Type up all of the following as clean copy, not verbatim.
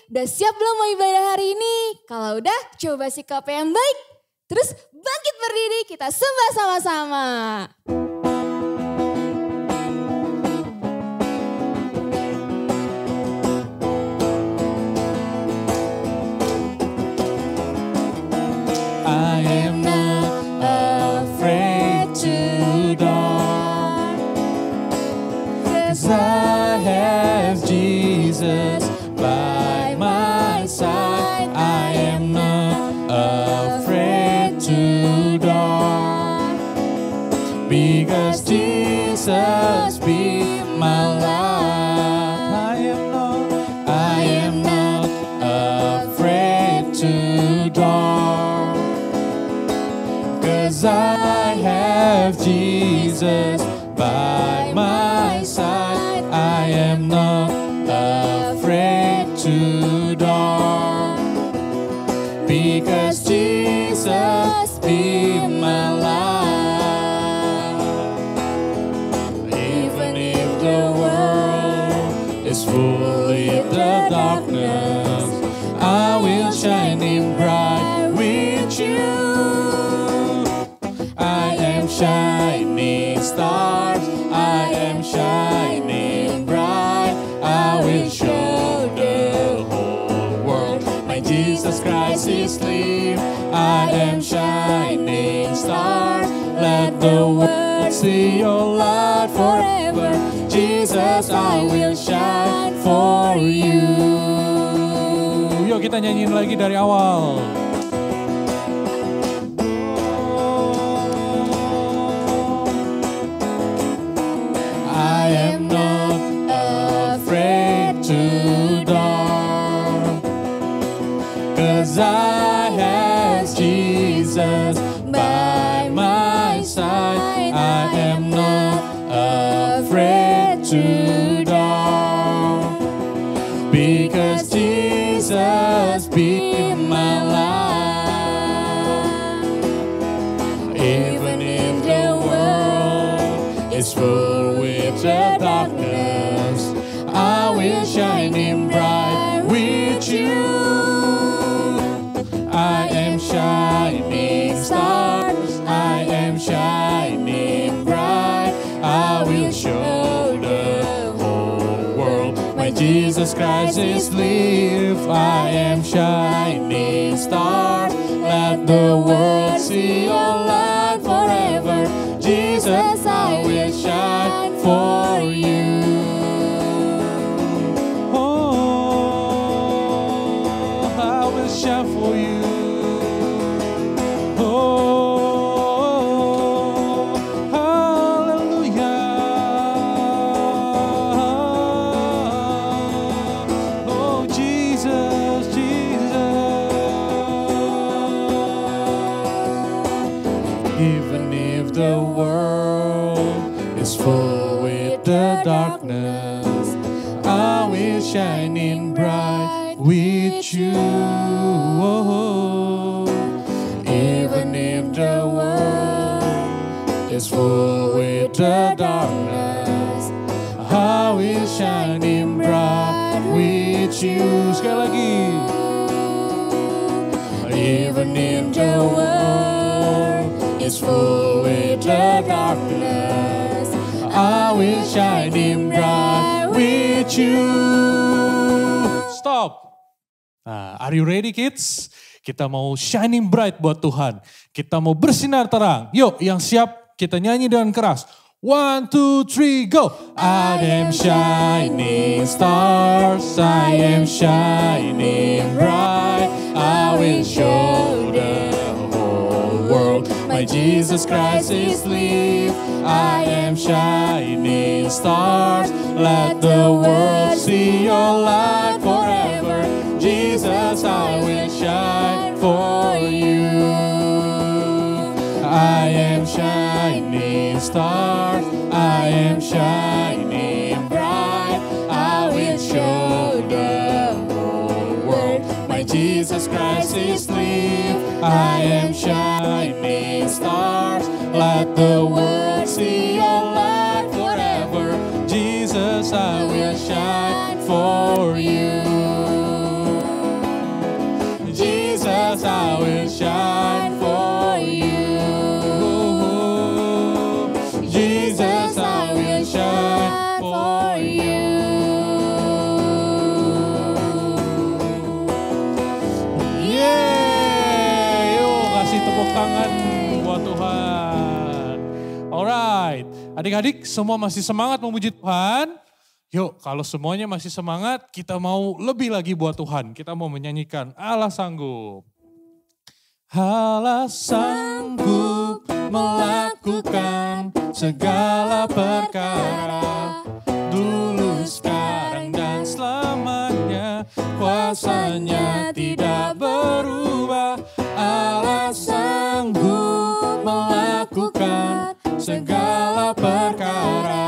Udah siap belum mau ibadah hari ini? Kalau udah, coba sikap yang baik. Terus bangkit berdiri, kita sembah sama-sama. I am not afraid to die, 'cause I have Jesus by my side. I am not afraid to die, because Jesus be my life. I am not afraid to die, 'cause I have Jesus by my side. I am not afraid to die, because Jesus be my life. Even if the world is full of the darkness, I will shining bright with you. I am shining stars, I am shining bright. I will show the whole world my Jesus Christ is live. I am shining stars, let the world see your light forever. Jesus, I will shine for you. Yuk kita nyanyiin lagi dari awal. I am not afraid to die, 'cause I have Jesus by my side. I am not afraid to die, because Jesus be my life. Even if the world is full with the darkness, I will shining bright with you. I am shining stars, I am shining bright. I will show the whole world my Jesus Christ is live. I am shining stars, let the world see your light forever. Jesus, I will shine for you. Oh, I will shine for you. Oh, hallelujah. Oh, Jesus, Jesus. Even if the world is full with the darkness, I will shining bright with you. Oh, even if the world is full with the darkness, I will shining bright with you. Sekali lagi. Even if the world is full with the darkness, I will shining bright with you. Stop. Nah, are you ready kids? Kita mau shining bright buat Tuhan. Kita mau bersinar terang. Yuk yang siap kita nyanyi dengan keras. 1, 2, 3, go. I am shining stars, I am shining bright. I will show the whole world my Jesus Christ is live. I am shining stars, let the world see your light forever. Jesus, I will shine for you. I am shining stars, I am shining bright. I will show the whole world my Jesus Christ is live. I am shining stars, let the world see your light forever. Jesus, I will shine for you. Adik-adik semua masih semangat memuji Tuhan? Yuk kalau semuanya masih semangat kita mau lebih lagi buat Tuhan. Kita mau menyanyikan Allah sanggup. Allah sanggup melakukan segala perkara. Dulu, sekarang dan selamanya. Kuasanya tidak berubah. Allah sanggup melakukan segala perkara.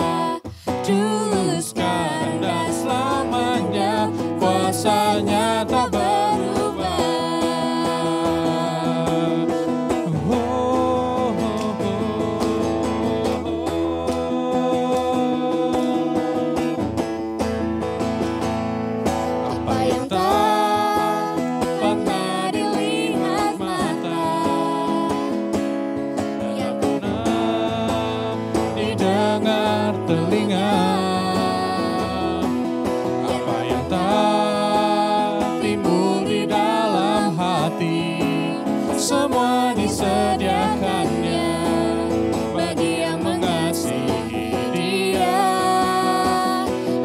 Dulu, sekarang dan selamanya. Kuasanya tak berubah. Apa yang tak pernah dilihat mata, yang pernah didengar telinga. Apa yang tak timbul di dalam hati, semua disediakannya bagi yang mengasihi Dia.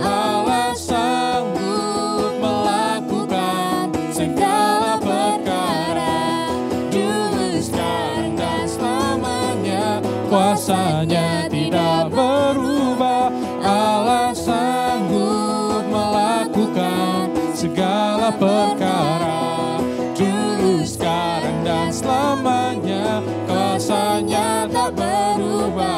Allah sanggup melakukan segala perkara. Dulu, sekarang dan selamanya. Kuasanya tidak berubah. Allah sanggup melakukan segala perkara. Dulu, sekarang dan selamanya. Kuasanya tak berubah.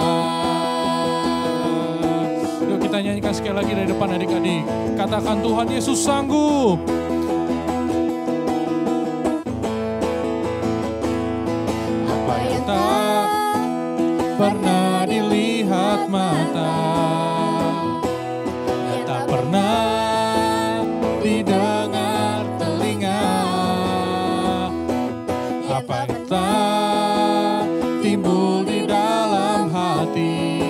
Yuk kita nyanyikan sekali lagi dari depan adik-adik. Katakan Tuhan Yesus sanggup. Apa yang tak pernah dilihat mata, yang tak pernah didengar telinga. Apa yang tak timbul di dalam hati,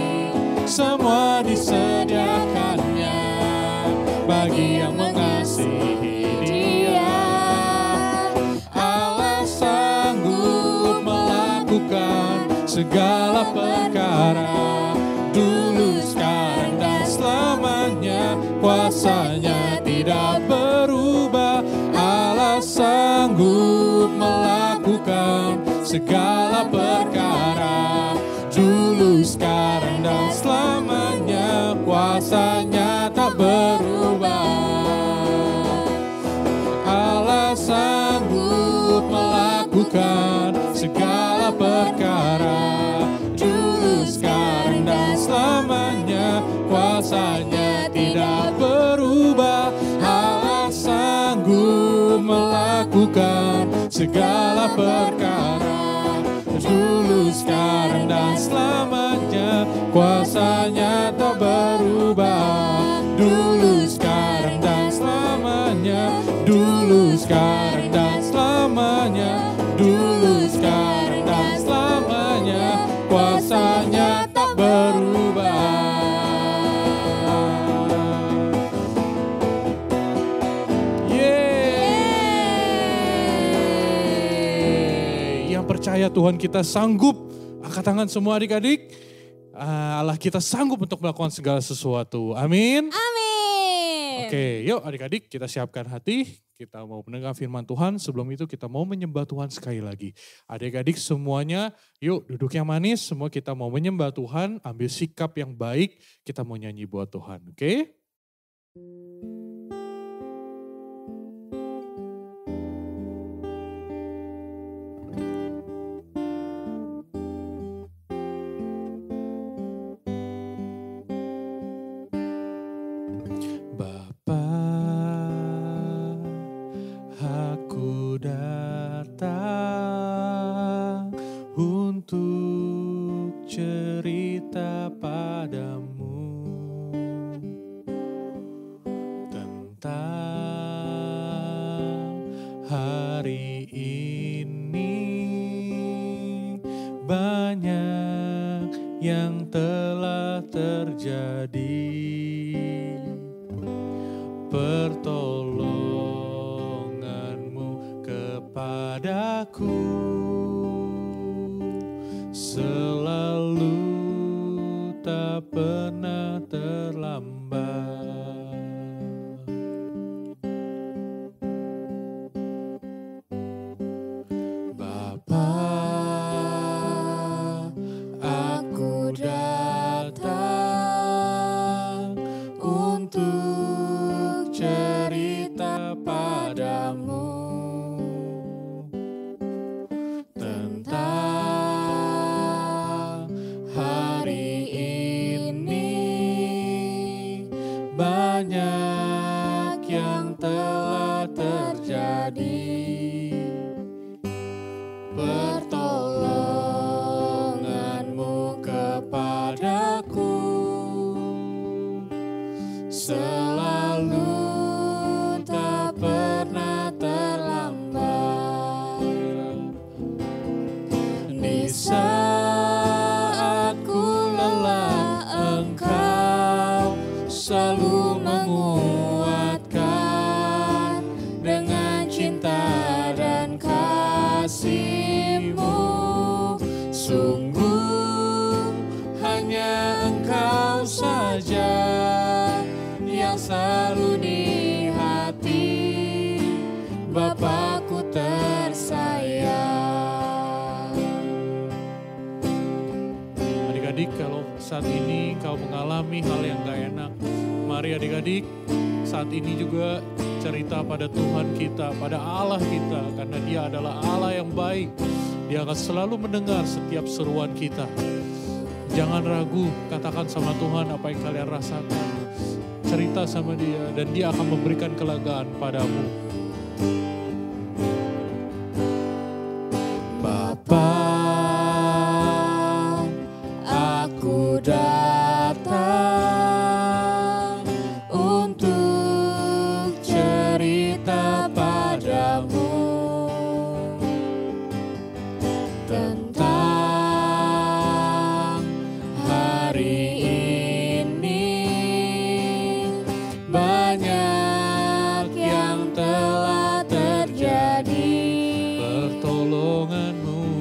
semua disediakannya bagi yang mengasihi Dia. Allah sanggup melakukan segala perkara. Dulu, sekarang dan selamanya. Kuasanya tidak berubah. Allah sanggup melakukan segala perkara. Dulu, sekarang dan selamanya. Kuasanya tak berubah. Allah sanggup melakukan segala perkara. Dulu, sekarang dan selamanya. Kuasanya tidak berubah. Allah sanggup melakukan segala perkara. Dulu, sekarang dan selamanya. Kuasanya tak berubah. Dulu, sekarang dan selamanya. Dulu, sekarang dan selamanya. Dulu, sekarang dan selamanya. Kuasanya tak berubah. Yeay. Yang percaya Tuhan kita sanggup. Angkat tangan semua adik-adik. Allah kita sanggup untuk melakukan segala sesuatu. Amin. Amin. Oke, yuk adik-adik kita siapkan hati. Kita mau mendengar firman Tuhan. Sebelum itu kita mau menyembah Tuhan sekali lagi. Adik-adik semuanya yuk duduk yang manis. Semua kita mau menyembah Tuhan. Ambil sikap yang baik. Kita mau nyanyi buat Tuhan. Oke? Aku datang untuk cerita padamu tentang hari ini. Banyak yang telah terjadi. Pertolonganmu kepadaku selalu tak terlambat. Bapa, aku datang untuk cerita padamu tentang hari ini. Banyak yang telah terjadi. Pertolonganmu kepadaku selalu tak pernah terlambat. Di saat ku lelah, Engkau selalu menguatkan dengan cinta dan kasih-Mu. Sungguh hanya Engkau saja yang selalu di hati, Bapakku tersayang. Adik-adik, kalau saat ini kau mengalami hal yang gak enak, mari adik-adik saat ini juga cerita pada Tuhan kita, pada Allah kita, karena Dia adalah Allah yang baik. Dia akan selalu mendengar setiap seruan kita. Jangan ragu, katakan sama Tuhan apa yang kalian rasakan. Cerita sama Dia dan Dia akan memberikan kelegaan padamu. Bapa, aku datang untuk cerita padamu tentang hari ini. Banyak yang telah terjadi. Pertolonganmu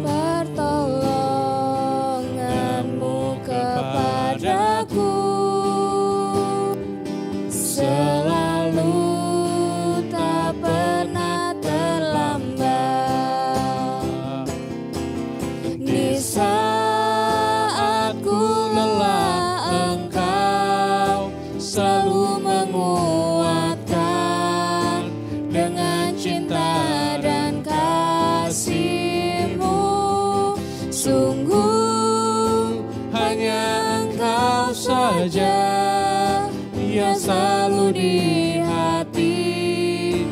kepadaku selalu tak pernah terlambat. Di saat ku lelah, Engkau selalu menguatkan dengan cinta dan kasih-Mu. Sungguh hanya Engkau saja yang selalu di hati,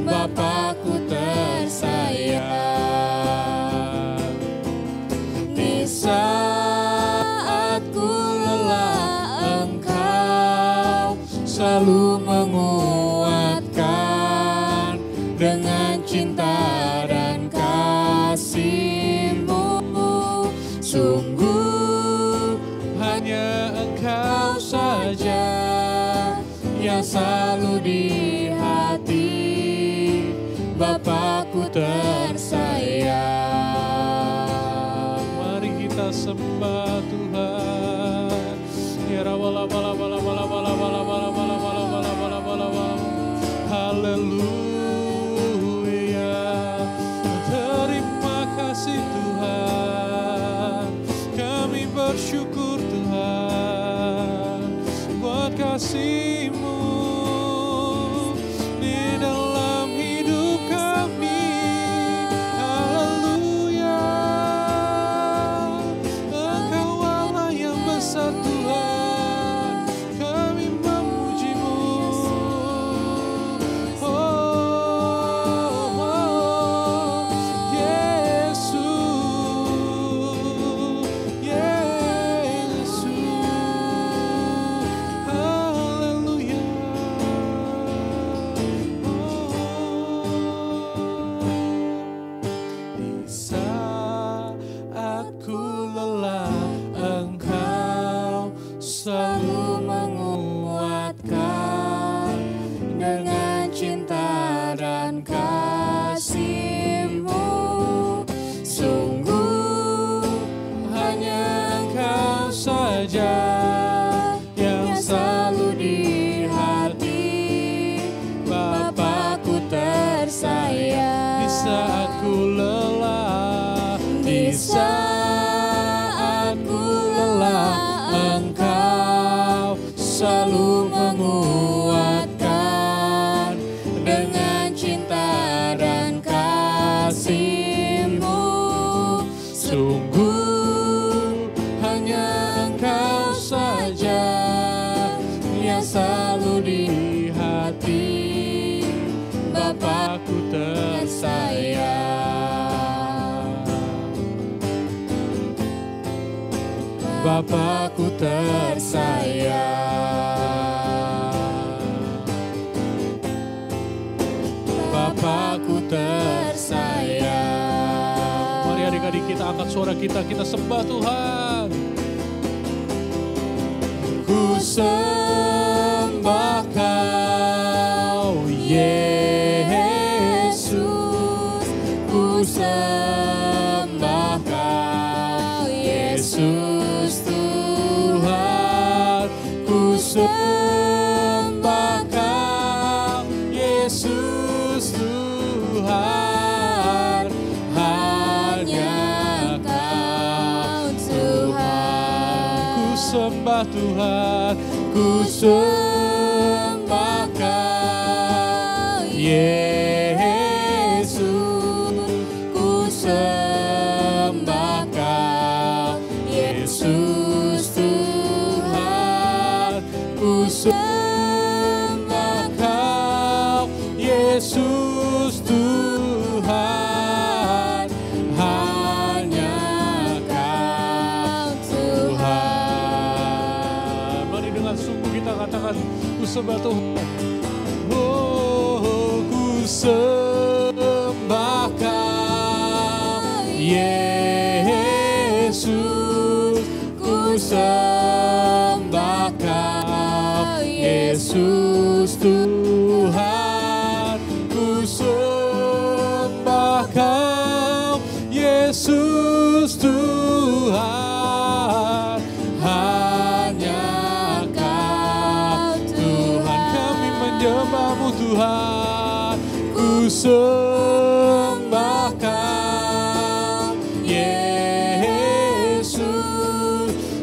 Bapakku tersayang. Di saat ku lelah, Engkau selalu menguatkan dengan cinta dan kasih-Mu. Sungguh hanya Engkau saja yang selalu di hati, Bapakku tersayang. Mari kita sembah Tuhan. Ya Rabbala bala bala bala bala bala bala bala bala bala bala bala bala. Haleluya. Terima kasih Tuhan. Kami bersyukur Tuhan buat kasih-Mu di dalam hidup kami. Haleluya. Engkau Allah yang besar Tuhan, kami memuji-Mu. Oh, oh, Yesus, Yesus. Haleluya. Di saat ku lelah, Engkau selalu menguatkan dengan cinta dan kasih-Mu. Sungguh hanya Engkau saja yang Bapakku tersayang. Bapakku tersayang. Mari adik-adik kita angkat suara kita sembah Tuhan. Ku sembah Kau Yesus, ku sembah Kau Yesus Tuhan, ku sembah Kau Yesus Tuhan, hanya Kau Tuhan. Ku sembah Tuhan, ku sembah Kau Yesus, ku sembah Kau Yesus Tuhan, ku sembah Kau Yesus Tuhan, hanya Kau Tuhan. Mari dengan sungguh kita katakan, ku sembah Tuhan. Oh, ku sembah Kau Yesus, ku sembah Kau Yesus Tuhan, ku sembah Kau Yesus Tuhan, hanya Kau Tuhan. Kami menyembah-Mu Tuhan, ku sembah Kau Yesus,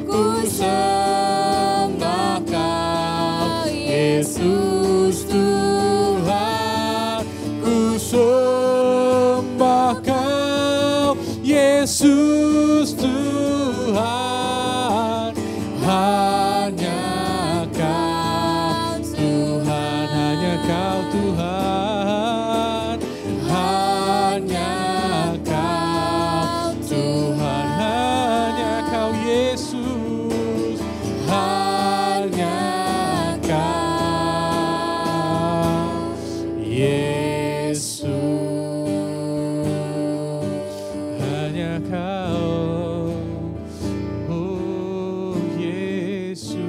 ku sembah Kau Yesus Tuhan, ku sembah Kau Yesus Tuhan, hanya Kau Tuhan, hanya Kau Tuhan, hanya Kau Tuhan, hanya Kau Yesus, hanya Kau Yesus, hanya Kau, oh Yesus.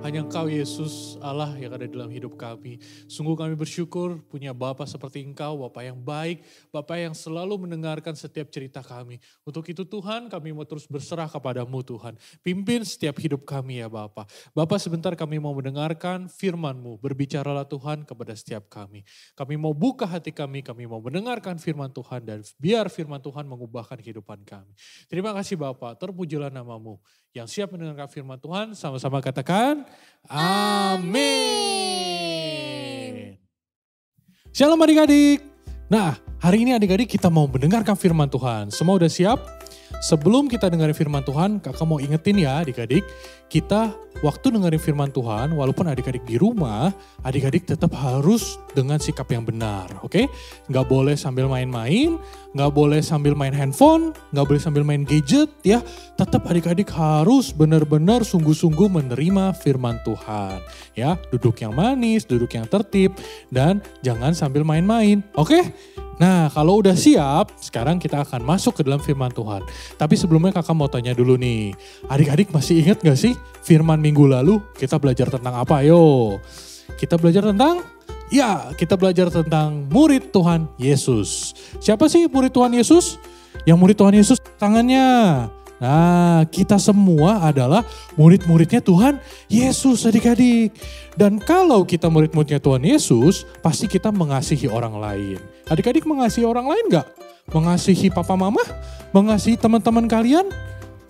Hanya Engkau Yesus Allah yang ada dalam hidup kami. Sungguh kami bersyukur punya Bapa seperti Engkau, Bapa yang baik, Bapa yang selalu mendengarkan setiap cerita kami. Untuk itu Tuhan kami mau terus berserah kepadamu Tuhan. Pimpin setiap hidup kami ya Bapa. Bapa sebentar kami mau mendengarkan firman-Mu. Berbicaralah Tuhan kepada setiap kami. Kami mau buka hati kami mau mendengarkan firman Tuhan dan biar firman Tuhan mengubahkan kehidupan kami. Terima kasih Bapa, terpujilah nama-Mu. Yang siap mendengarkan firman Tuhan sama-sama katakan amin. Shalom adik-adik. Nah, hari ini adik-adik kita mau mendengarkan firman Tuhan. Semua udah siap? Sebelum kita dengerin firman Tuhan, kakak mau ingetin ya adik-adik, kita waktu dengerin firman Tuhan, walaupun adik-adik di rumah, adik-adik tetap harus dengan sikap yang benar, oke? Nggak boleh sambil main-main, nggak boleh sambil main handphone, nggak boleh sambil main gadget ya. Tetap adik-adik harus benar-benar sungguh-sungguh menerima firman Tuhan. Ya, duduk yang manis, duduk yang tertib, dan jangan sambil main-main, oke? Nah, kalau udah siap, sekarang kita akan masuk ke dalam firman Tuhan. Tapi sebelumnya kakak mau tanya dulu nih, adik-adik masih ingat gak sih firman minggu lalu kita belajar tentang apa? Ayo, kita belajar tentang, kita belajar tentang murid Tuhan Yesus. Siapa sih murid Tuhan Yesus? Yang murid Tuhan Yesus tangannya. Nah, kita semua adalah murid-muridnya Tuhan Yesus adik-adik. Dan kalau kita murid-muridnya Tuhan Yesus, pasti kita mengasihi orang lain. Adik-adik mengasihi orang lain gak? Mengasihi papa mama? Mengasihi teman-teman kalian?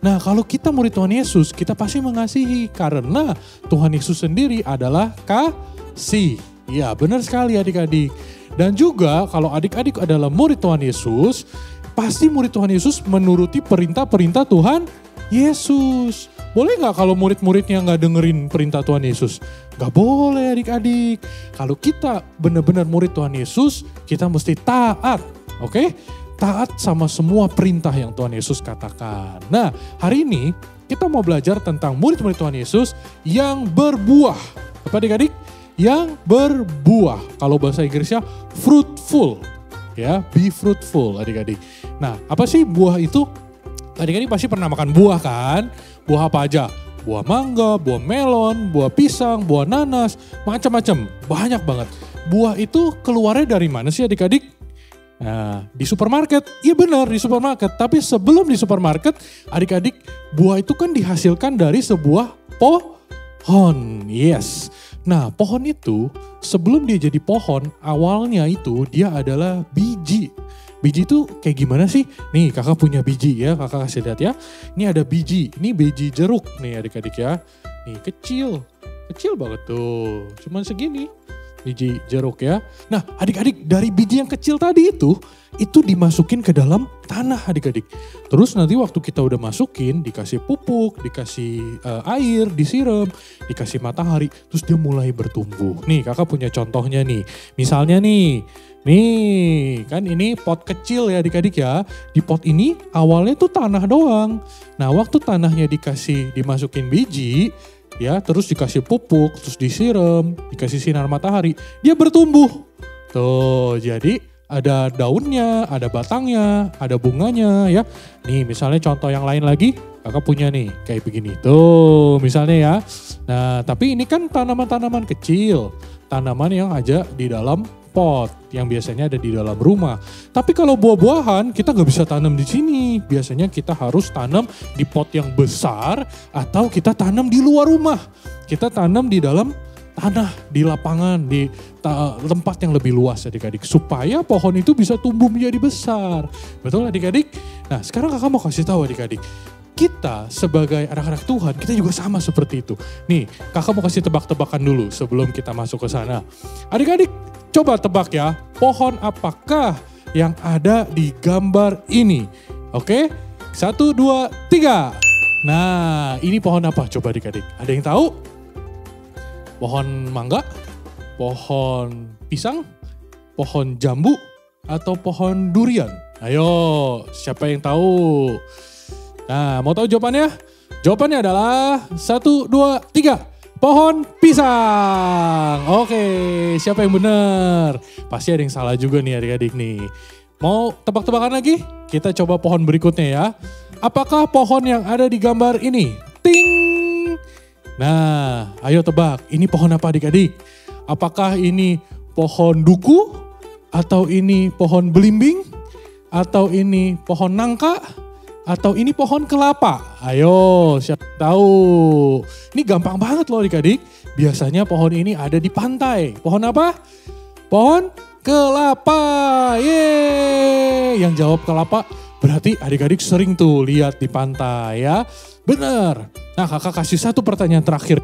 Nah, kalau kita murid Tuhan Yesus, kita pasti mengasihi. Karena Tuhan Yesus sendiri adalah kasih. Ya, benar sekali adik-adik. Dan juga kalau adik-adik adalah murid Tuhan Yesus, pasti murid Tuhan Yesus menuruti perintah-perintah Tuhan Yesus. Boleh gak kalau murid-muridnya gak dengerin perintah Tuhan Yesus? Gak boleh adik-adik. Kalau kita benar-benar murid Tuhan Yesus, kita mesti taat. Oke? taat sama semua perintah yang Tuhan Yesus katakan. Nah, hari ini kita mau belajar tentang murid-murid Tuhan Yesus yang berbuah. Apa adik-adik? Yang berbuah. Kalau bahasa Inggrisnya fruitful. Ya, be fruitful adik-adik. Nah, apa sih buah itu? Adik-adik pasti pernah makan buah kan? Buah apa aja? Buah mangga, buah melon, buah pisang, buah nanas, macam-macam. Banyak banget. Buah itu keluarnya dari mana sih adik-adik? Nah, di supermarket. Iya benar, di supermarket. Tapi sebelum di supermarket, adik-adik, buah itu kan dihasilkan dari sebuah pohon. Yes. Nah, pohon itu sebelum dia jadi pohon, awalnya itu dia adalah biji. Biji itu kayak gimana sih? Nih kakak punya biji ya, kakak kasih lihat ya. Ini ada biji, ini biji jeruk nih adik-adik ya. Nih kecil banget tuh, cuman segini. Biji jeruk ya. Nah adik-adik dari biji yang kecil tadi itu dimasukin ke dalam tanah adik-adik. Terus nanti waktu kita udah masukin dikasih pupuk, dikasih air, disiram, dikasih matahari. Terus dia mulai bertumbuh. Nih kakak punya contohnya nih. Misalnya nih kan ini pot kecil ya adik-adik ya. Di pot ini awalnya tuh tanah doang. Nah waktu tanahnya dimasukin biji, ya terus dikasih pupuk, terus disiram, dikasih sinar matahari, dia bertumbuh. Tuh jadi ada daunnya, ada batangnya, ada bunganya ya. Nih misalnya contoh yang lain lagi, kakak punya nih kayak begini. Tuh misalnya ya. Nah tapi ini kan tanaman-tanaman kecil, tanaman yang aja di dalam pot yang biasanya ada di dalam rumah. Tapi kalau buah-buahan kita nggak bisa tanam di sini. Biasanya kita harus tanam di pot yang besar atau kita tanam di luar rumah. Kita tanam di dalam tanah, di lapangan, di tempat yang lebih luas adik-adik. Supaya pohon itu bisa tumbuh menjadi besar. Betul adik-adik? Nah sekarang kakak mau kasih tahu adik-adik. Kita sebagai anak-anak Tuhan, kita juga sama seperti itu. Nih kakak mau kasih tebak-tebakan dulu sebelum kita masuk ke sana. Adik-adik, coba tebak ya, pohon apakah yang ada di gambar ini? Oke, 1, 2, 3. Nah, ini pohon apa? Coba adik-adik. Ada yang tahu? Pohon mangga? Pohon pisang? Pohon jambu? Atau pohon durian? Ayo, siapa yang tahu? Nah, mau tahu jawabannya? Jawabannya adalah 1, 2, 3. Pohon pisang. Oke, siapa yang benar? Pasti ada yang salah juga nih adik-adik nih. Mau tebak-tebakan lagi? Kita coba pohon berikutnya ya. Apakah pohon yang ada di gambar ini? Ting! Nah, ayo tebak. Ini pohon apa adik-adik? Apakah ini pohon duku? Atau ini pohon belimbing? Atau ini pohon nangka? Atau ini pohon kelapa? Ayo, siapa tahu? Ini gampang banget loh adik-adik. Biasanya pohon ini ada di pantai. Pohon apa? Pohon kelapa. Yeay! Yang jawab kelapa berarti adik-adik sering tuh lihat di pantai ya. Benar. Nah kakak kasih satu pertanyaan terakhir.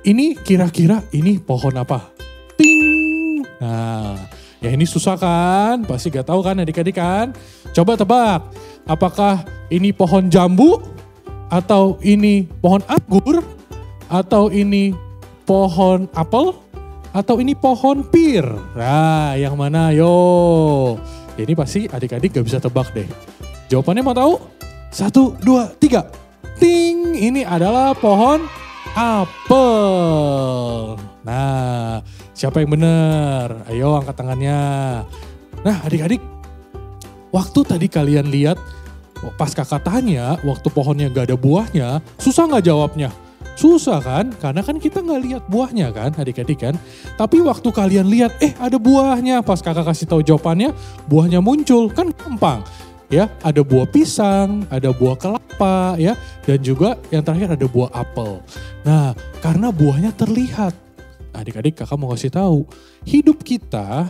Ini kira-kira ini pohon apa? Ting! Nah, ya ini susah kan? Pasti gak tahu kan adik-adik kan? Coba tebak. Apakah ini pohon jambu? Atau ini pohon anggur? Atau ini pohon apel? Atau ini pohon pir? Nah yang mana? Yo. Ya, ini pasti adik-adik gak bisa tebak deh. Jawabannya mau tahu? 1, 2, 3. Ting! Ini adalah pohon apel. Nah siapa yang benar? Ayo angkat tangannya. Nah adik-adik, waktu tadi kalian lihat pas kakak tanya, waktu pohonnya gak ada buahnya, susah gak jawabnya? Susah kan? Karena kan kita gak lihat buahnya kan adik-adik kan. Tapi waktu kalian lihat, ada buahnya. Pas kakak kasih tahu jawabannya, buahnya muncul. Kan gampang. Ya, ada buah pisang, ada buah kelapa ya. Dan juga yang terakhir ada buah apel. Nah, karena buahnya terlihat. Adik-adik kakak mau kasih tahu, hidup kita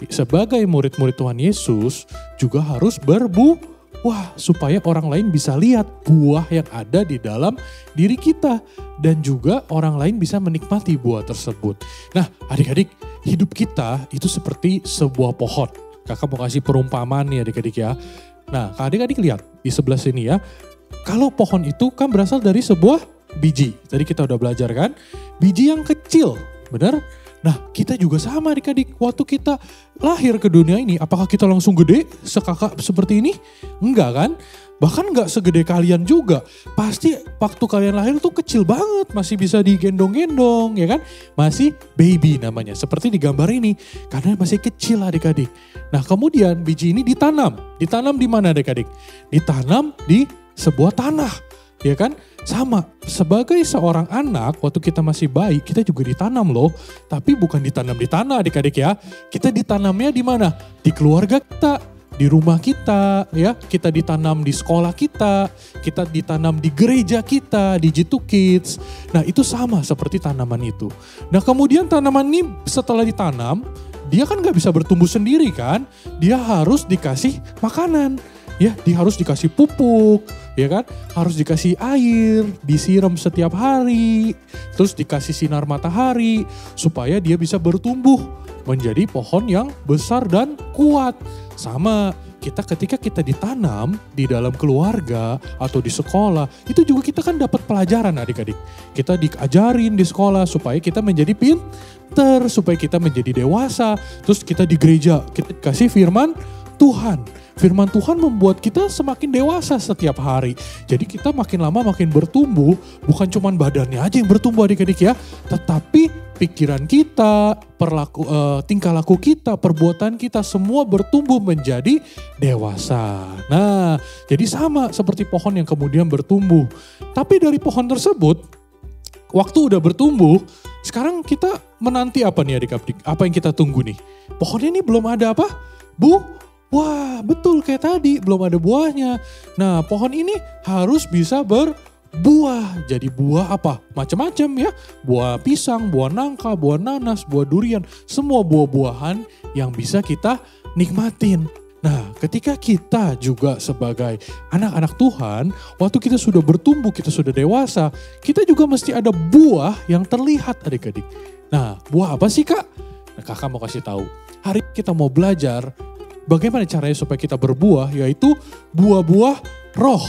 sebagai murid-murid Tuhan Yesus juga harus berbuah supaya orang lain bisa lihat buah yang ada di dalam diri kita dan juga orang lain bisa menikmati buah tersebut. Nah, adik-adik, hidup kita itu seperti sebuah pohon. Kakak mau kasih perumpamaan nih adik-adik ya. Nah, adik-adik lihat di sebelah sini ya. Kalau pohon itu kan berasal dari sebuah biji. Tadi kita udah belajar kan? Biji yang kecil, benar? Nah kita juga sama adik-adik, waktu kita lahir ke dunia ini, apakah kita langsung gede sekakak seperti ini? Enggak kan? Bahkan enggak segede kalian juga. Pasti waktu kalian lahir tuh kecil banget, masih bisa digendong-gendong ya kan? Masih baby namanya, seperti di gambar ini. Karena masih kecil adik-adik. Nah kemudian biji ini ditanam. Ditanam di mana adik-adik? Ditanam di sebuah tanah, ya kan? Sama, sebagai seorang anak waktu kita masih bayi kita juga ditanam loh. Tapi bukan ditanam di tanah adik-adik ya. Kita ditanamnya di mana? Di keluarga kita, di rumah kita ya. Kita ditanam di sekolah kita ditanam di gereja kita, di G2 Kids. Nah itu sama seperti tanaman itu. Nah kemudian tanaman ini setelah ditanam, dia kan gak bisa bertumbuh sendiri kan. Dia harus dikasih makanan. Ya, dia harus dikasih pupuk, ya kan? Harus dikasih air, disiram setiap hari, terus dikasih sinar matahari supaya dia bisa bertumbuh menjadi pohon yang besar dan kuat. Sama, ketika kita ditanam di dalam keluarga atau di sekolah, itu juga kita kan dapat pelajaran adik-adik. Kita diajarin di sekolah supaya kita menjadi pinter, supaya kita menjadi dewasa. Terus kita di gereja, kita kasih firman Tuhan. Firman Tuhan membuat kita semakin dewasa setiap hari. Jadi kita makin lama makin bertumbuh, bukan cuma badannya aja yang bertumbuh adik-adik ya. Tetapi pikiran kita, tingkah laku kita, perbuatan kita semua bertumbuh menjadi dewasa. Nah jadi sama seperti pohon yang kemudian bertumbuh. Tapi dari pohon tersebut, waktu udah bertumbuh, sekarang kita menanti apa nih adik-adik? Apa yang kita tunggu nih? Pohonnya ini belum ada apa? Wah betul kayak tadi belum ada buahnya. Nah pohon ini harus bisa berbuah. Jadi buah apa? Macam-macam ya. Buah pisang, buah nangka, buah nanas, buah durian. Semua buah-buahan yang bisa kita nikmatin. Nah ketika kita juga sebagai anak-anak Tuhan, waktu kita sudah bertumbuh, kita sudah dewasa, kita juga mesti ada buah yang terlihat adik-adik. Nah buah apa sih kak? Nah, kakak mau kasih tahu. Hari kita mau belajar bagaimana caranya supaya kita berbuah, yaitu buah-buah roh.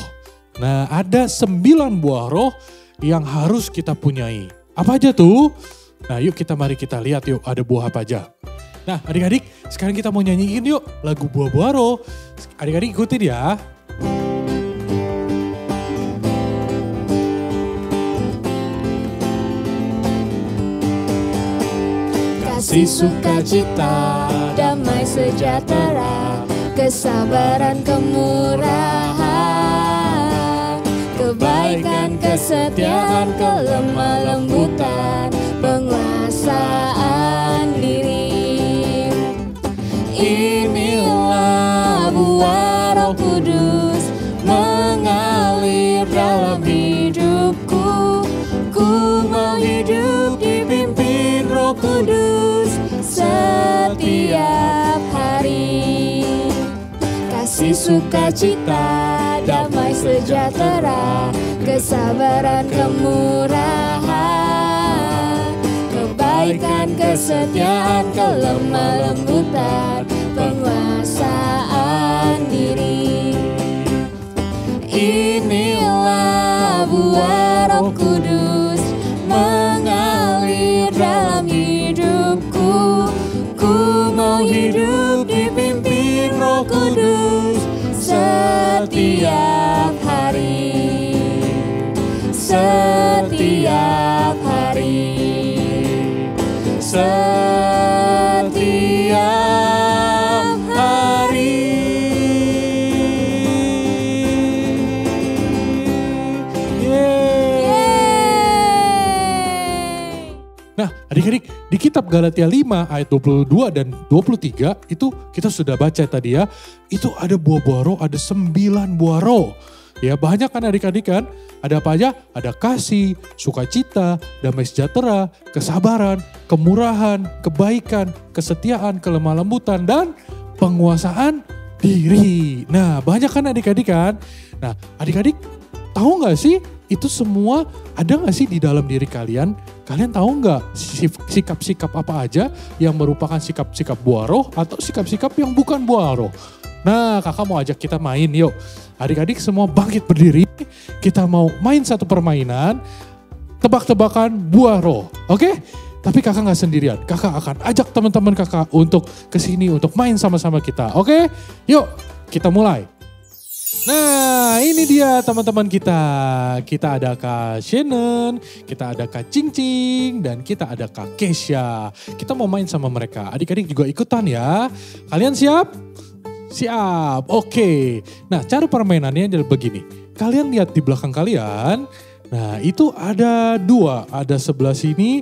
Nah ada 9 buah roh yang harus kita punyai. Apa aja tuh? Nah mari kita lihat yuk ada buah apa aja. Nah adik-adik sekarang kita mau nyanyiin yuk lagu buah-buah roh. Adik-adik ikutin ya. Kasih, sukacita, damai sejahtera, kesabaran, kemurahan, kebaikan, kesetiaan, kelemah lembutan, penguasaan diri. Inilah buah Roh Kudus mengalir dalam hidupku. Ku mau hidup dipimpin Roh Kudus setiap hari. Kasih, sukacita, damai sejahtera, kesabaran, kemurahan, kebaikan, kesetiaan, kelemah lembutan, penguasaan diri. Inilah buah Roh Kudus mengalir dalam hidupku. Ku mau hidup dipimpin Roh Kudus setiap hari. Setiap hari. Setiap hari. Nah adik-adik di kitab Galatia 5 ayat 22 dan 23 itu kita sudah baca tadi ya. Itu ada buah-buah roh, ada 9 buah roh. Ya banyak kan adik-adik kan. Ada apa aja? Ada kasih, sukacita, damai sejahtera, kesabaran, kemurahan, kebaikan, kesetiaan, kelemah lembutan, dan penguasaan diri. Nah banyak kan adik-adik kan. Nah adik-adik tahu gak sih itu semua ada gak sih di dalam diri kalian? Kalian tahu gak sikap-sikap apa aja yang merupakan sikap-sikap buah roh atau sikap-sikap yang bukan buah roh? Nah kakak mau ajak kita main yuk. Adik-adik semua bangkit berdiri. Kita mau main satu permainan tebak-tebakan buah roh. Oke? Tapi kakak nggak sendirian. Kakak akan ajak teman-teman kakak untuk kesini untuk main sama-sama kita. Oke? Yuk kita mulai. Nah ini dia teman-teman kita. Kita ada Kak Shannon, kita ada Kak Cing Cing, dan kita ada Kak Kesha. Kita mau main sama mereka. Adik-adik juga ikutan ya. Kalian siap? Siap, oke. Nah cara permainannya adalah begini. Kalian lihat di belakang kalian. Nah itu ada dua. Ada sebelah sini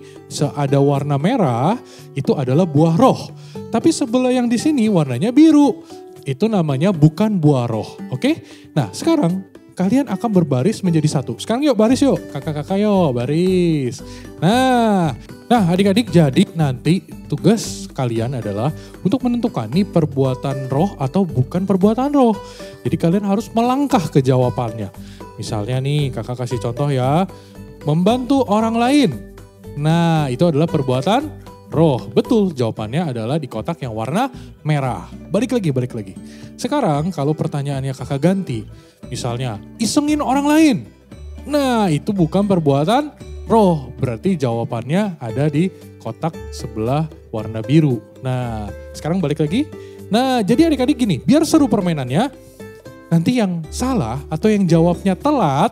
ada warna merah. Itu adalah buah roh. Tapi sebelah yang di sini warnanya biru. Itu namanya bukan buah roh. Oke. Nah sekarang kalian akan berbaris menjadi satu. Sekarang yuk baris yuk. Kakak-kakak yuk baris. Nah adik-adik jadi nanti tugas kalian adalah untuk menentukan nih perbuatan roh atau bukan perbuatan roh. Jadi kalian harus melangkah ke jawabannya. Misalnya nih kakak kasih contoh ya. Membantu orang lain. Nah itu adalah perbuatan roh. Betul jawabannya adalah di kotak yang warna merah. Balik lagi. Sekarang kalau pertanyaannya kakak ganti. Misalnya isengin orang lain. Nah itu bukan perbuatan roh, berarti jawabannya ada di kotak sebelah warna biru. Nah, sekarang balik lagi. Nah, jadi adik-adik gini, biar seru permainannya, nanti yang salah atau yang jawabnya telat,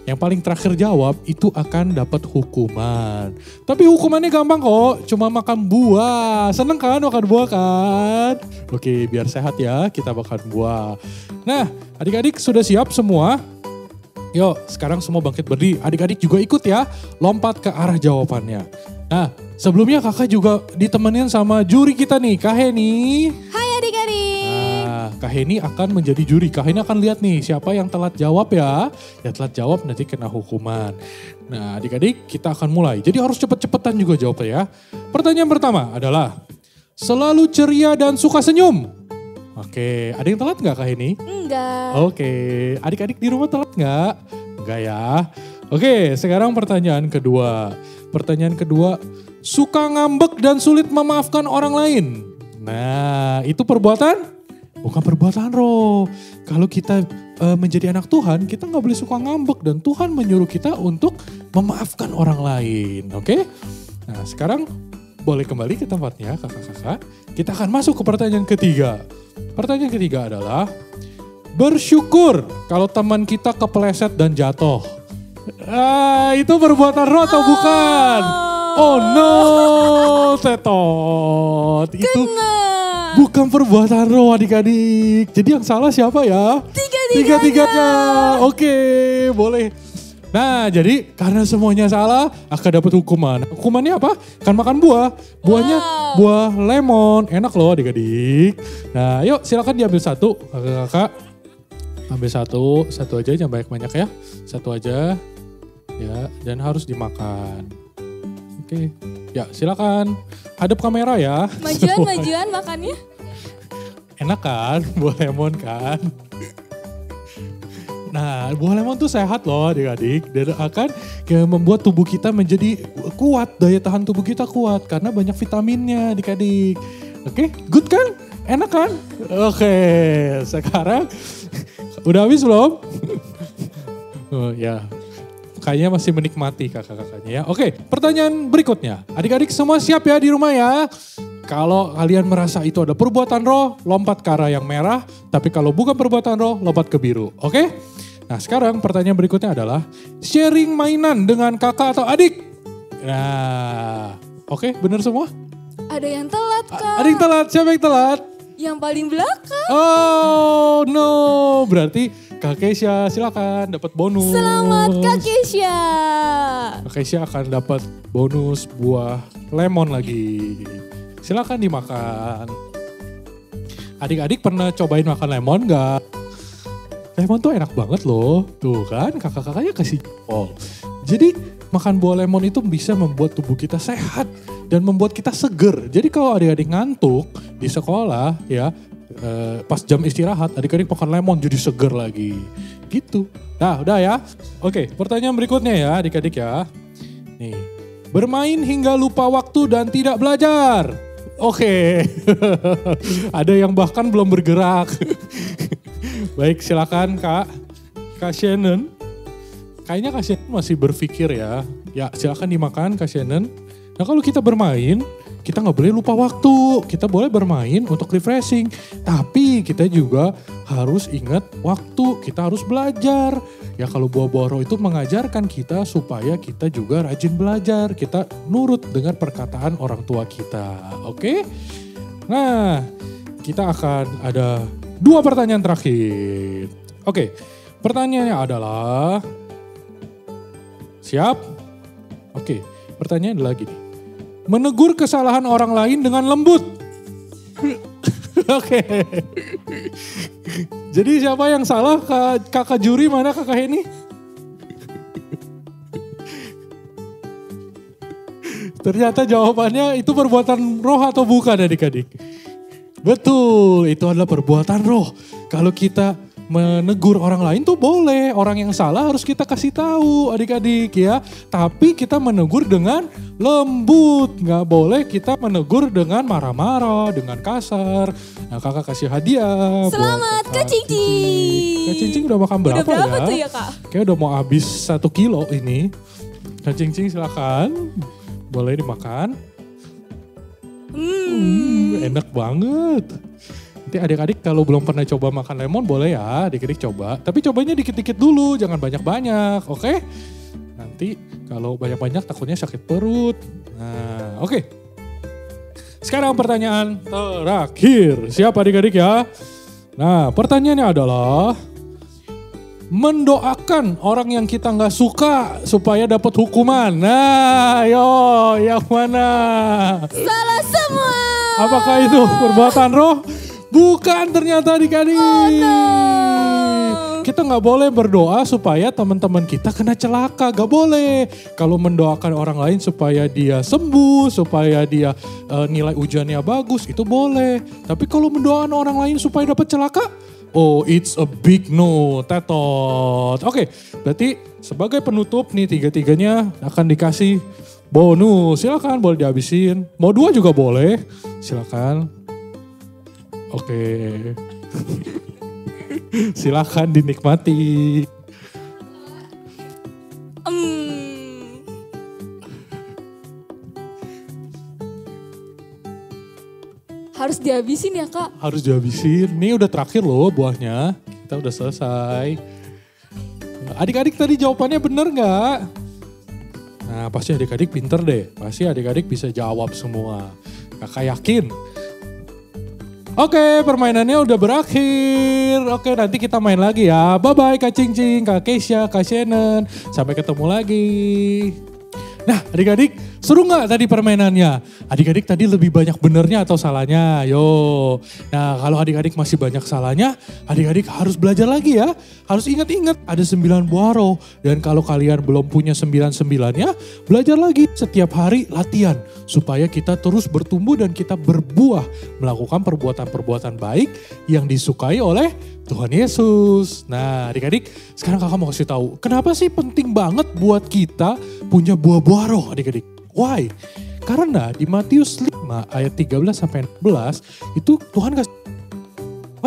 yang paling terakhir jawab itu akan dapat hukuman. Tapi hukumannya gampang kok, cuma makan buah. Seneng kan makan buah kan? Oke, biar sehat ya, kita makan buah. Nah, adik-adik sudah siap semua? Yuk sekarang semua bangkit berdiri, adik-adik juga ikut ya, lompat ke arah jawabannya. Nah sebelumnya kakak juga ditemenin sama juri kita nih, Kak Heni. Hai adik-adik. Nah Kak Heni akan menjadi juri, Kak Heni akan lihat nih siapa yang telat jawab ya. Yang telat jawab nanti kena hukuman. Nah adik-adik kita akan mulai, jadi harus cepet-cepetan juga jawabnya ya. Pertanyaan pertama adalah, selalu ceria dan suka senyum. Oke, ada yang telat nggak Kak Heni? Enggak. Oke, adik-adik di rumah telat nggak? Enggak ya. Oke, sekarang pertanyaan kedua. Pertanyaan kedua, suka ngambek dan sulit memaafkan orang lain. Nah, itu perbuatan? Bukan perbuatan roh. Kalau kita menjadi anak Tuhan, kita nggak boleh suka ngambek dan Tuhan menyuruh kita untuk memaafkan orang lain. Oke? Nah, sekarang boleh kembali ke tempatnya kakak-kakak. Kita akan masuk ke pertanyaan ketiga. Pertanyaan ketiga adalah bersyukur kalau teman kita kepeleset dan jatuh. Itu perbuatan roh atau bukan? Oh no, tetot. Itu bukan perbuatan roh adik-adik. Jadi yang salah siapa ya? Tiga-tiganya. Oke, boleh. Nah jadi karena semuanya salah akan dapat hukuman. Hukumannya apa? Kan makan buah. Buahnya buah lemon. Enak loh adik-adik. Nah yuk silakan diambil satu kakak-kakak. Ambil satu aja jangan banyak-banyak ya. Satu aja ya dan harus dimakan. Oke ya silakan. Hadap kamera ya. Majuan makannya. Enak kan buah lemon kan. Nah, buah lemon tuh sehat loh adik-adik. Dan akan membuat tubuh kita menjadi kuat. Daya tahan tubuh kita kuat. Karena banyak vitaminnya adik-adik. Oke, good kan? Enak kan? Oke, sekarang udah habis belum? Oh, ya, kayaknya masih menikmati kakak-kakaknya ya. Oke, pertanyaan berikutnya. Adik-adik semua siap ya di rumah ya? Kalau kalian merasa itu ada perbuatan roh, lompat ke arah yang merah. Tapi kalau bukan perbuatan roh, lompat ke biru. Oke? Nah sekarang pertanyaan berikutnya adalah sharing mainan dengan kakak atau adik. Nah, oke, benar semua? Ada yang telat Kak. Ada yang telat, siapa yang telat? Yang paling belakang. Oh no, berarti Kak Kesha silakan dapat bonus. Selamat Kak Kesha. Kak Kesha akan dapat bonus buah lemon lagi. Silakan dimakan. Adik-adik pernah cobain makan lemon gak? Lemon tuh enak banget loh. Tuh kan kakak-kakaknya kasih jempol. Jadi makan buah lemon itu bisa membuat tubuh kita sehat. Dan membuat kita seger. Jadi kalau adik-adik ngantuk di sekolah ya. Pas jam istirahat adik-adik makan lemon jadi seger lagi. Gitu. Nah udah ya. Oke pertanyaan berikutnya ya adik-adik ya. Nih. Bermain hingga lupa waktu dan tidak belajar. Oke. Ada yang bahkan belum bergerak. Baik silakan Kak Shannon. Kayaknya Kak Shannon masih berpikir ya. Ya silakan dimakan Kak Shannon. Nah kalau kita bermain, kita nggak boleh lupa waktu. Kita boleh bermain untuk refreshing. Tapi kita juga harus ingat waktu. Kita harus belajar. Ya kalau buah-buah roh itu mengajarkan kita supaya kita juga rajin belajar. Kita nurut dengan perkataan orang tua kita. Oke? Nah, kita akan ada 2 pertanyaan terakhir. Oke, pertanyaannya adalah... Siap? Oke, pertanyaan adalah gini. Menegur kesalahan orang lain dengan lembut. Oke. Jadi siapa yang salah? Kakak juri mana kakak Heni? Ternyata jawabannya itu perbuatan roh atau bukan adik-adik? Betul, itu adalah perbuatan roh. Kalau kita menegur orang lain tuh boleh. Orang yang salah harus kita kasih tahu adik-adik ya. Tapi kita menegur dengan lembut. Gak boleh kita menegur dengan marah-marah, dengan kasar. Nah kakak kasih hadiah. Selamat Kak Cincing. Kak Cincing udah makan berapa ya? Udah berapa tuh ya Kak? Kayak udah mau habis 1 kilo ini. Kak Cincing silakan. Boleh dimakan. Enak banget. Nanti adik-adik kalau belum pernah coba makan lemon boleh ya adik-adik coba. Tapi cobanya dikit-dikit dulu, jangan banyak-banyak, oke? Nanti kalau banyak-banyak takutnya sakit perut. Nah, oke. Sekarang pertanyaan terakhir. Siap adik-adik ya? Nah, pertanyaannya adalah... mendoakan orang yang kita nggak suka supaya dapat hukuman. Nah, yo, yang mana? Salah semua. Apakah itu perbuatan roh? Bukan ternyata adik-adik. Oh, no. Kita nggak boleh berdoa supaya teman-teman kita kena celaka. Gak boleh. Kalau mendoakan orang lain supaya dia sembuh, supaya dia nilai ujiannya bagus, itu boleh. Tapi kalau mendoakan orang lain supaya dapat celaka, oh, it's a big no, tetot. Oke, berarti sebagai penutup nih 3-3-nya akan dikasih bonus. Silakan boleh dihabisin. Mau 2 juga boleh. Silakan. Oke. Silakan dinikmati. Harus dihabisin ya Kak? Harus dihabisin. Nih udah terakhir loh buahnya. Kita udah selesai. Adik-adik tadi jawabannya bener gak? Nah pasti adik-adik pinter deh. Pasti adik-adik bisa jawab semua. Kakak yakin. Oke, permainannya udah berakhir. Oke, nanti kita main lagi ya. Bye-bye Kak Cincing, Kak Keisha, Kak Shannon. Sampai ketemu lagi. Nah adik-adik, seru gak tadi permainannya? Adik-adik tadi lebih banyak benernya atau salahnya? Yo. Nah kalau adik-adik masih banyak salahnya, adik-adik harus belajar lagi ya. Harus ingat-ingat ada 9 buah roh. Dan kalau kalian belum punya 9-9-nya, belajar lagi setiap hari latihan. Supaya kita terus bertumbuh dan kita berbuah. Melakukan perbuatan-perbuatan baik yang disukai oleh Tuhan Yesus. Nah adik-adik, sekarang kakak mau kasih tahu. Kenapa sih penting banget buat kita punya buah-buah roh adik-adik? Why? Karena di Matius 5 ayat 13-16 itu Tuhan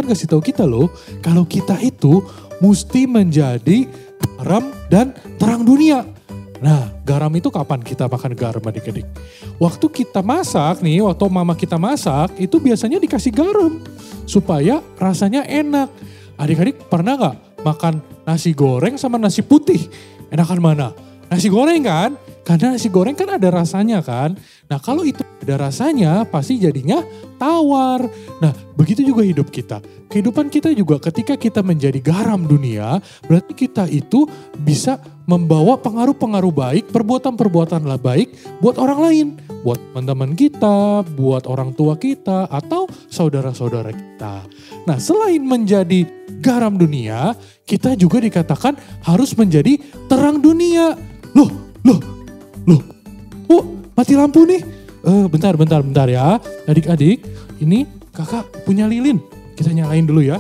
kasih tahu kita loh. Kalau kita itu mesti menjadi garam dan terang dunia. Nah garam itu kapan kita makan garam adik-adik? Waktu kita masak nih, waktu mama kita masak itu biasanya dikasih garam. Supaya rasanya enak. Adik-adik pernah gak makan nasi goreng sama nasi putih? Enakan mana? Nasi goreng kan? Karena nasi goreng kan ada rasanya kan? Nah kalau itu ada rasanya pasti jadinya tawar. Nah begitu juga hidup kita. Kehidupan kita juga ketika kita menjadi garam dunia, berarti kita itu bisa membawa pengaruh-pengaruh baik, perbuatan-perbuatan baik buat orang lain. Buat teman-teman kita, buat orang tua kita, atau saudara-saudara kita. Nah selain menjadi garam dunia, kita juga dikatakan harus menjadi terang dunia. Loh, oh mati lampu nih. Bentar ya. Adik-adik, ini kakak punya lilin. Kita nyalain dulu ya.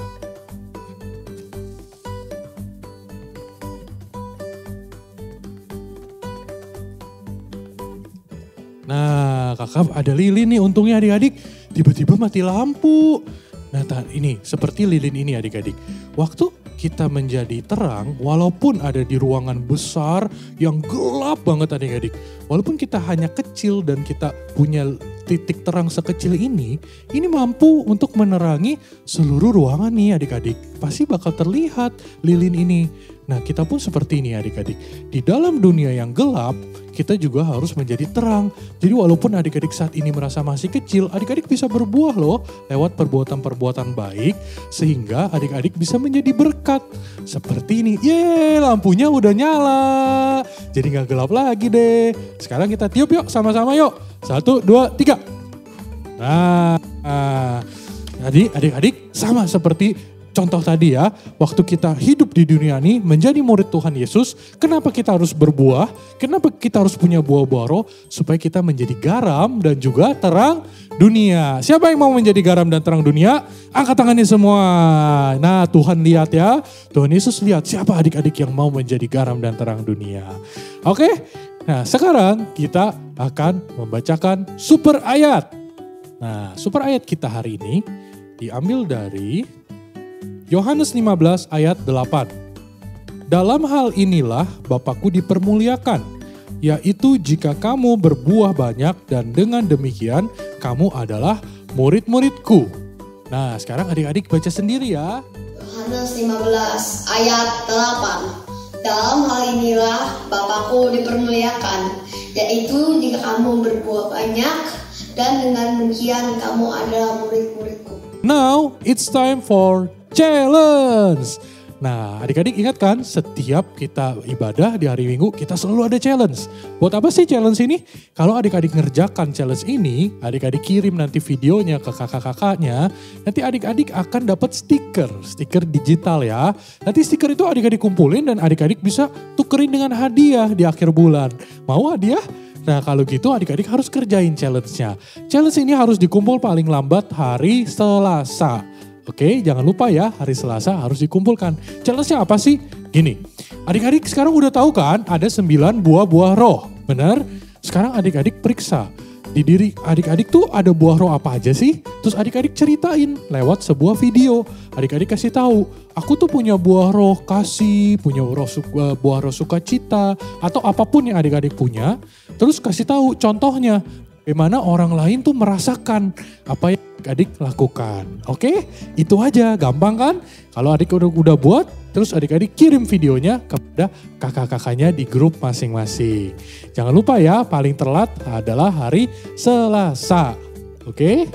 Nah kakak ada lilin nih, untungnya adik-adik tiba-tiba mati lampu. Nah ini seperti lilin ini adik-adik. Waktu kita menjadi terang walaupun ada di ruangan besar yang gelap banget adik-adik. Walaupun kita hanya kecil dan kita punya titik terang sekecil ini mampu untuk menerangi seluruh ruangan nih adik-adik. Pasti bakal terlihat lilin ini. Nah, kita pun seperti ini adik-adik. Di dalam dunia yang gelap, kita juga harus menjadi terang. Jadi walaupun adik-adik saat ini merasa masih kecil, adik-adik bisa berbuah loh lewat perbuatan-perbuatan baik. Sehingga adik-adik bisa menjadi berkat. Seperti ini. Yeay, lampunya udah nyala. Jadi gak gelap lagi deh. Sekarang kita tiup yuk sama-sama yuk. 1, 2, 3. Nah, jadi adik-adik sama seperti contoh tadi ya, waktu kita hidup di dunia ini menjadi murid Tuhan Yesus, kenapa kita harus berbuah? Kenapa kita harus punya buah-buah roh? Supaya kita menjadi garam dan juga terang dunia. Siapa yang mau menjadi garam dan terang dunia? Angkat tangannya semua. Nah, Tuhan lihat ya, Tuhan Yesus lihat siapa adik-adik yang mau menjadi garam dan terang dunia. Oke, nah sekarang kita akan membacakan super ayat. Nah, super ayat kita hari ini diambil dari Yohanes 15 ayat 8. Dalam hal inilah Bapakku dipermuliakan, yaitu jika kamu berbuah banyak dan dengan demikian kamu adalah murid-muridku. Nah, sekarang adik-adik baca sendiri ya. Yohanes 15 ayat 8. Dalam hal inilah Bapakku dipermuliakan, yaitu jika kamu berbuah banyak dan dengan demikian kamu adalah murid-muridku. Now, it's time for challenge. Nah, adik-adik ingat kan setiap kita ibadah di hari Minggu kita selalu ada challenge. Buat apa sih challenge ini? Kalau adik-adik ngerjakan challenge ini, adik-adik kirim nanti videonya ke kakak-kakaknya, nanti adik-adik akan dapat stiker digital ya. Nanti stiker itu adik-adik kumpulin dan adik-adik bisa tukerin dengan hadiah di akhir bulan. Mau hadiah? Nah, kalau gitu adik-adik harus kerjain challenge-nya. Challenge ini harus dikumpul paling lambat hari Selasa. Oke, jangan lupa ya, hari Selasa harus dikumpulkan. Challenge-nya apa sih? Gini, adik-adik sekarang udah tahu kan ada 9 buah-buah roh, benar? Sekarang adik-adik periksa, di diri adik-adik tuh ada buah roh apa aja sih? Terus adik-adik ceritain lewat sebuah video. Adik-adik kasih tahu, aku tuh punya buah roh kasih, punya buah roh sukacita, atau apapun yang adik-adik punya. Terus kasih tahu contohnya, bagaimana orang lain tuh merasakan apa yang adik lakukan. Oke, itu aja, gampang kan? Kalau adik udah buat, terus adik-adik kirim videonya kepada kakak-kakaknya di grup masing-masing. Jangan lupa ya, paling telat adalah hari Selasa. Oke?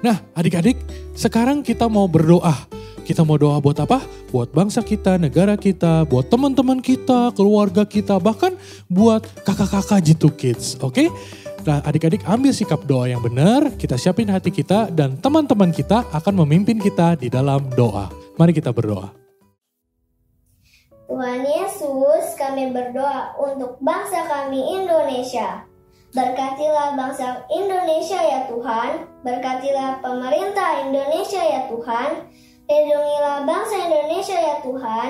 Nah, adik-adik, sekarang kita mau berdoa. Kita mau doa buat apa? Buat bangsa kita, negara kita, buat teman-teman kita, keluarga kita, bahkan buat kakak-kakak Jitu Kids. Oke? Nah, adik-adik ambil sikap doa yang benar, kita siapin hati kita dan teman-teman kita akan memimpin kita di dalam doa. Mari kita berdoa. Tuhan Yesus, kami berdoa untuk bangsa kami Indonesia. Berkatilah bangsa Indonesia ya Tuhan, berkatilah pemerintah Indonesia ya Tuhan, lindungilah bangsa Indonesia ya Tuhan,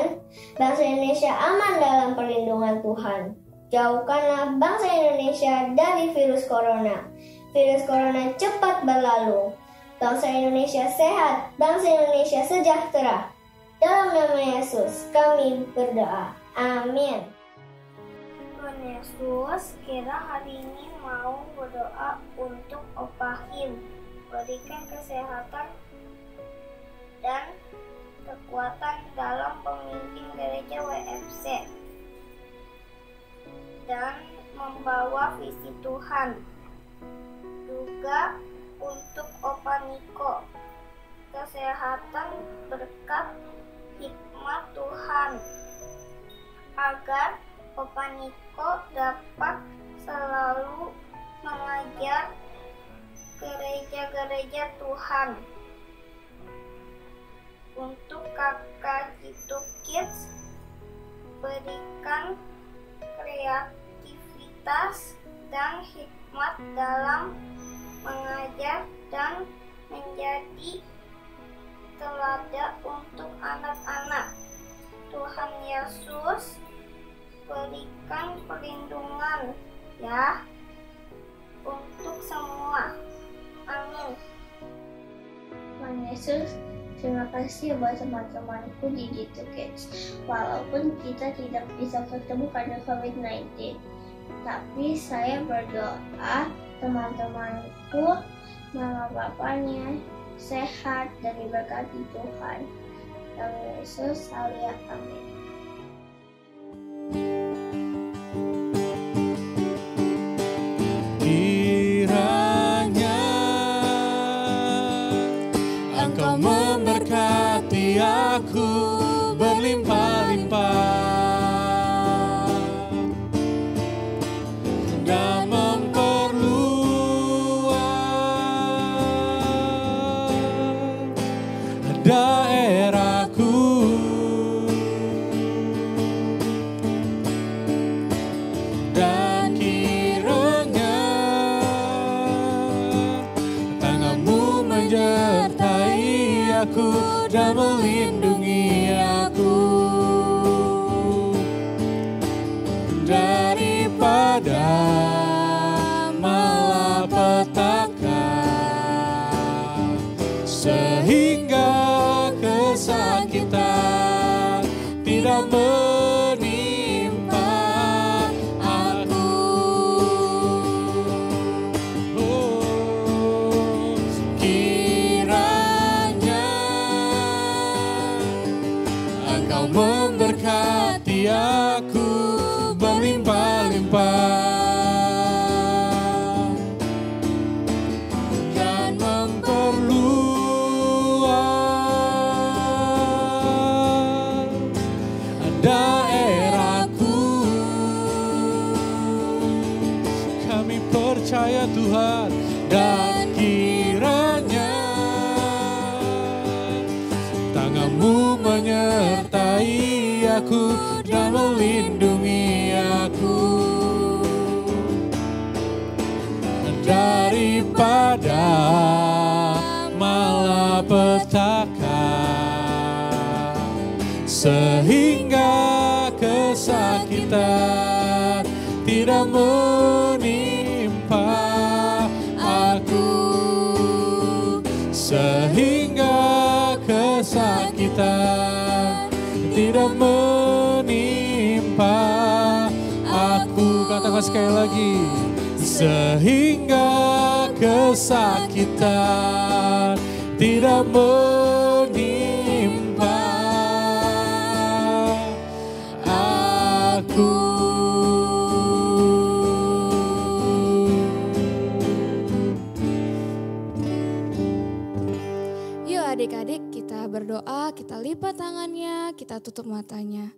bangsa Indonesia aman dalam perlindungan Tuhan. Jauhkanlah bangsa Indonesia dari virus corona. Virus corona cepat berlalu. Bangsa Indonesia sehat, bangsa Indonesia sejahtera. Dalam nama Yesus kami berdoa. Amin. Tuhan Yesus, kira hari ini mau berdoa untuk Opahim. Berikan kesehatan dan kekuatan dalam pemimpin gereja WFC. Dan membawa visi Tuhan. Juga untuk Opa Niko, kesehatan berkat hikmat Tuhan, agar Opa Niko dapat selalu mengajar gereja-gereja Tuhan. Untuk kakak Jitu Kids, berikan kreativitas dan hikmat dalam mengajar dan menjadi teladan untuk anak-anak. Tuhan Yesus, berikan perlindungan ya untuk semua. Amin. Tuhan Yesus, Terima kasih buat teman-temanku di G2 Kids. Walaupun kita tidak bisa ketemu karena COVID-19. Tapi saya berdoa teman-temanku, mama bapaknya sehat dan diberkati Tuhan. Dalam Yesus, Alia, amin. Kiranya Engkau memberkati aku berlimpah-limpah dan memperluas daerahku, dan kiranya tanganmu menyertai aku dan melindungi aku daripada malapetaka, sehingga kesakitan tidak menimpa aku. Oh, kiranya Engkau memberkati aku berlimpah-limpah dan memperluas daerahku. Kami percaya Tuhan, dan kiranya tanganmu menyertai aku dan melindungi aku daripada malapetaka, sehingga kesakitan tidak menimpa aku, sehingga kesakitan tidak menimpa aku. Katakan sekali lagi, sehingga kesakitan tidak menimpa aku. Yuk adik-adik, kita berdoa, kita lipat tangannya, kita tutup matanya.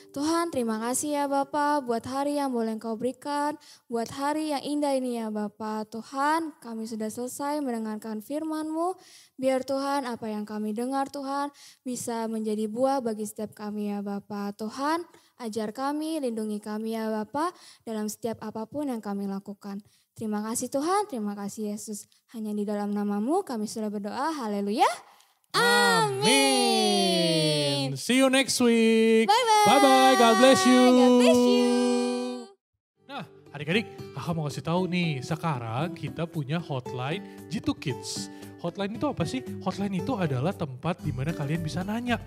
Tuhan, terima kasih ya Bapa buat hari yang boleh Engkau berikan, buat hari yang indah ini ya Bapa. Tuhan, kami sudah selesai mendengarkan firman-Mu. Biar Tuhan, apa yang kami dengar Tuhan bisa menjadi buah bagi setiap kami ya Bapa. Tuhan, ajar kami, lindungi kami ya Bapa dalam setiap apapun yang kami lakukan. Terima kasih Tuhan, terima kasih Yesus. Hanya di dalam nama-Mu kami sudah berdoa. Haleluya. Amin. See you next week. Bye-bye. Bye-bye. God bless you. God bless you. Nah, adik-adik, kakak mau kasih tahu nih, sekarang kita punya hotline G2 Kids. Hotline itu apa sih? Hotline itu adalah tempat di mana kalian bisa nanya.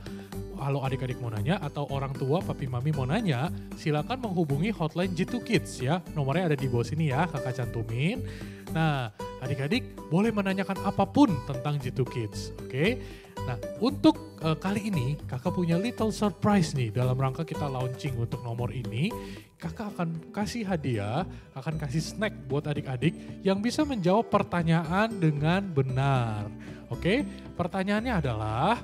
Kalau adik-adik mau nanya atau orang tua, papi mami mau nanya, silakan menghubungi hotline G2 Kids ya. Nomornya ada di bawah sini ya, kakak cantumin. Nah, adik-adik boleh menanyakan apapun tentang G2 Kids, oke? Nah, untuk kali ini kakak punya little surprise nih dalam rangka kita launching untuk nomor ini. Kakak akan kasih hadiah, akan kasih snack buat adik-adik yang bisa menjawab pertanyaan dengan benar. Oke, pertanyaannya adalah,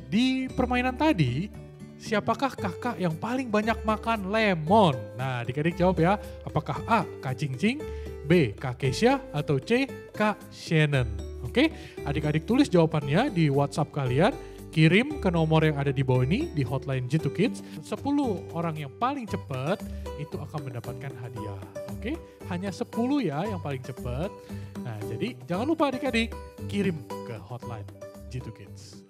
di permainan tadi, siapakah kakak yang paling banyak makan lemon? Nah, adik-adik jawab ya, apakah A, Kak Cing-Cing, B, Kak Kesha, atau C, Kak Shannon? Oke, adik-adik tulis jawabannya di WhatsApp kalian, kirim ke nomor yang ada di bawah ini di hotline G2 Kids. 10 orang yang paling cepat itu akan mendapatkan hadiah. Oke, hanya 10 ya yang paling cepat. Nah, jadi jangan lupa adik-adik kirim ke hotline G2 Kids.